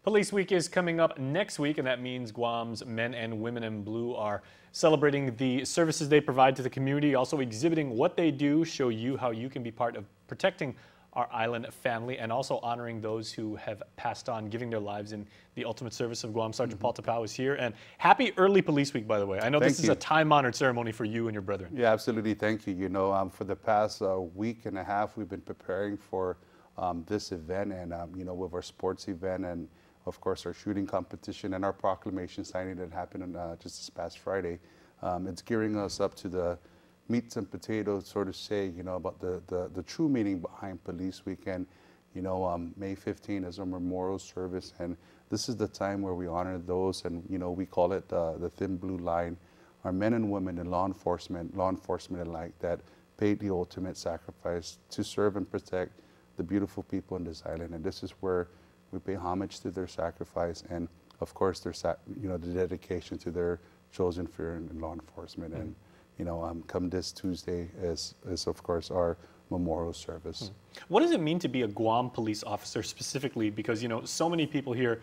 Police Week is coming up next week, and that means Guam's men and women in blue are celebrating the services they provide to the community, also exhibiting what they do, show you how you can be part of protecting our island family, and also honoring those who have passed on, giving their lives in the ultimate service of Guam. Sergeant Paul Tapao is here, and happy early Police Week, by the way. I know this is a time-honored ceremony for you and your brethren. Yeah, absolutely. Thank you. You know, for the past week and a half, we've been preparing for this event, and you know, with our sports event, and of course our shooting competition and our proclamation signing that happened just this past Friday. It's gearing us up to the meats and potatoes, so to say, you know, about the true meaning behind Police Week. And you know, May 15 is our memorial service, and this is the time where we honor those, and you know, we call it the thin blue line, our men and women in law enforcement alike, that paid the ultimate sacrifice to serve and protect the beautiful people in this island. And this is where we pay homage to their sacrifice, and of course their the dedication to their chosen career in law enforcement. And you know, come this Tuesday is of course our memorial service. What does it mean to be a Guam police officer specifically? Because you know, so many people here,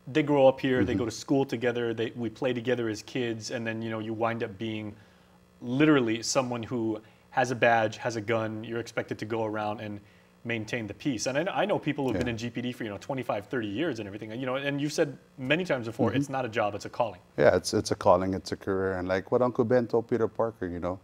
they grow up here, they go to school together, we play together as kids, and then you know, you wind up being literally someone who has a badge, has a gun. You're expected to go around and maintain the peace. And I know people who've been in GPD for 25, 30 years and everything. You know, and you've said many times before, it's not a job, it's a calling. Yeah, it's a calling, it's a career. And like what Uncle Ben told Peter Parker, you know,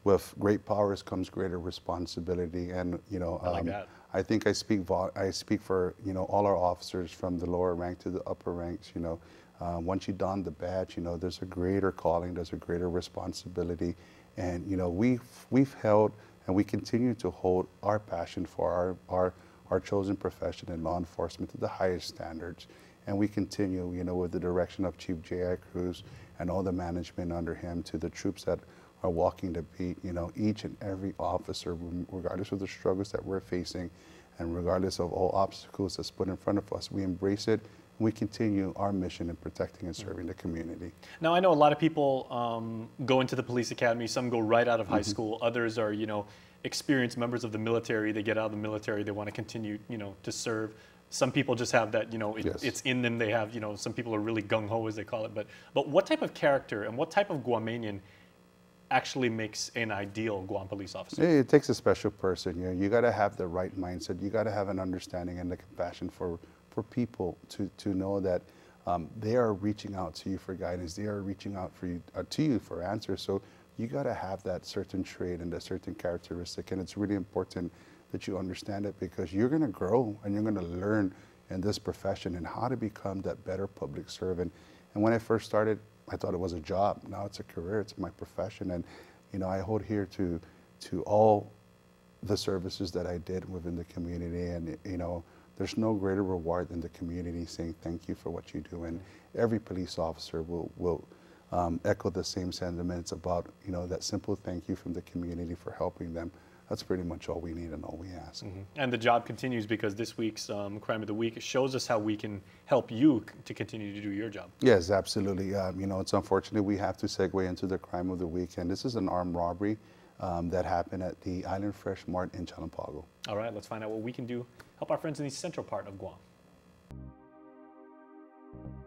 with great powers comes greater responsibility. And you know, I like that. I think I speak for all our officers from the lower rank to the upper ranks. You know, once you don the badge, you know, there's a greater calling, there's a greater responsibility, and you know, we've held and we continue to hold our passion for our chosen profession in law enforcement to the highest standards. And we continue, you know, with the direction of Chief J.I. Cruz and all the management under him, to the troops that are walking the beat. You know, each and every officer, regardless of the struggles that we're facing and regardless of all obstacles that's put in front of us, we embrace it. We continue our mission in protecting and serving the community. Now, I know a lot of people go into the police academy. Some go right out of high school. Others are, you know, experienced members of the military. They get out of the military. They want to continue, you know, to serve. Some people just have that, you know, it's in them. They have, you know, some people are really gung-ho, as they call it. But what type of character and what type of Guamanian actually makes an ideal Guam police officer? It takes a special person. You know, you got to have the right mindset. You got to have an understanding and the compassion for people to know that they are reaching out to you for guidance. They are reaching out to you for answers. So you got to have that certain trait and that certain characteristic. And it's really important that you understand it, because you're going to grow and you're going to learn in this profession and how to become that better public servant. And when I first started, I thought it was a job. Now it's a career. It's my profession. And you know, I hold here to all the services that I did within the community. And you know, there's no greater reward than the community saying thank you for what you do. And every police officer will echo the same sentiments about, you know, that simple thank you from the community for helping them. That's pretty much all we need and all we ask. And the job continues, because this week's Crime of the Week shows us how we can help you to continue to do your job. Yes, absolutely. You know, it's unfortunate we have to segue into the Crime of the Week, and this is an armed robbery that happened at the Island Fresh Mart in Chalampago. All right, let's find out what we can do, help our friends in the central part of Guam.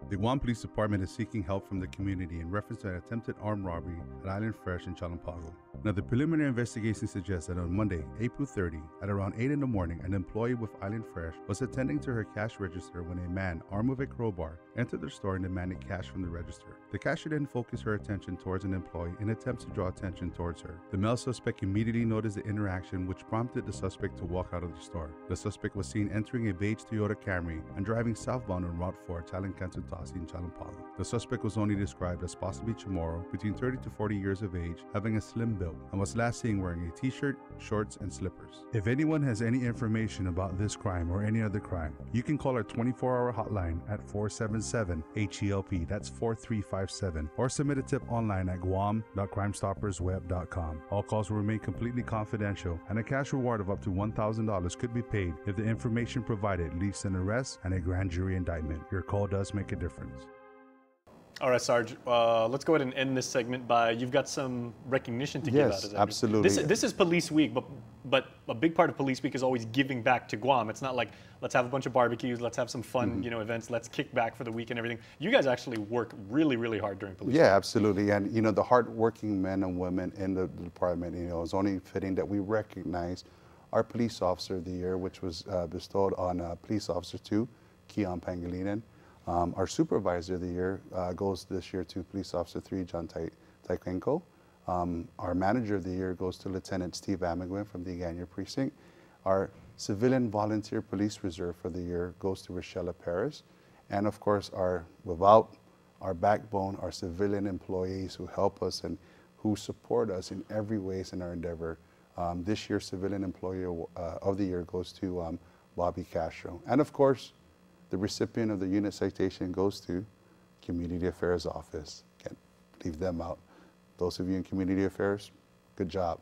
The Guam Police Department is seeking help from the community in reference to an attempted armed robbery at Island Fresh in Chalampago. Now, the preliminary investigation suggests that on Monday, April 30, at around 8 in the morning, an employee with Island Fresh was attending to her cash register when a man armed with a crowbar entered the store and demanded cash from the register. The cashier then focused her attention towards an employee in attempts to draw attention towards her. The male suspect immediately noticed the interaction, which prompted the suspect to walk out of the store. The suspect was seen entering a beige Toyota Camry and driving southbound on Route 4, Talankan-Sutasi in Chalampago. The suspect was only described as possibly Chamorro, between 30 to 40 years of age, having a slim build, and was last seen wearing a t-shirt, shorts, and slippers. If anyone has any information about this crime or any other crime, you can call our 24-hour hotline at 477-HELP, that's 4357, or submit a tip online at guam.crimestoppersweb.com. All calls will remain completely confidential, and a cash reward of up to $1,000 could be paid if the information provided leads to an arrest and a grand jury indictment. Your call does make a difference. All right, Sarge, let's go ahead and end this segment by, you've got some recognition to give out. Yes, absolutely. This is Police Week, but a big part of Police Week is always giving back to Guam. It's not like, let's have a bunch of barbecues, let's have some fun, events, let's kick back for the week and everything. You guys actually work really, really hard during Police Week. Yeah, absolutely. And, the hardworking men and women in the department, it's only fitting that we recognize our Police Officer of the Year, which was bestowed on Police Officer 2, Keon Pangilinan. Our Supervisor of the Year goes this year to Police Officer 3, John Taikwenko. Our Manager of the Year goes to Lieutenant Steve Amagwin from the Aganya Precinct. Our Civilian Volunteer Police Reserve for the year goes to Rochella Paris. And of course, without our backbone, our civilian employees who help us and who support us in every ways in our endeavor. This year's Civilian Employee of the Year goes to Bobby Castro. And of course, the recipient of the unit citation goes to Community Affairs Office. Can't leave them out. Those of you in Community Affairs, good job.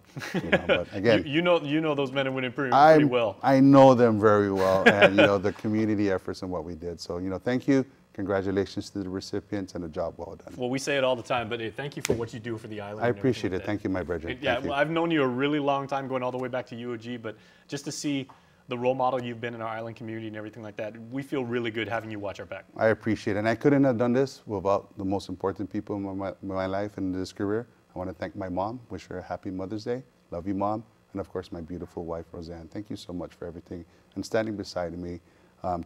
But again, you know those men and women pretty well. I know them very well, and the community efforts and what we did. So thank you. Congratulations to the recipients and a job well done. Well, we say it all the time, but thank you for what you do for the island. I appreciate it. Thank you, my brethren. Yeah, well, I've known you a really long time, going all the way back to UOG, but just to see the role model you've been in our island community and everything like that, we feel really good having you watch our back. I appreciate it. And I couldn't have done this without the most important people in my life and this career. I want to thank my mom, wish her a happy Mother's Day. Love you, Mom. And of course, my beautiful wife, Roseanne. Thank you so much for everything and standing beside me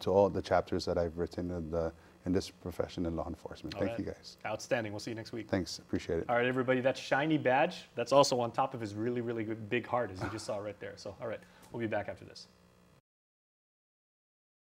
to all the chapters that I've written in this profession in law enforcement. Thank you, guys. Outstanding. We'll see you next week. Thanks. Appreciate it. All right, everybody. That shiny badge, that's also on top of his really, really good big heart, as you just saw right there. So, all right, we'll be back after this.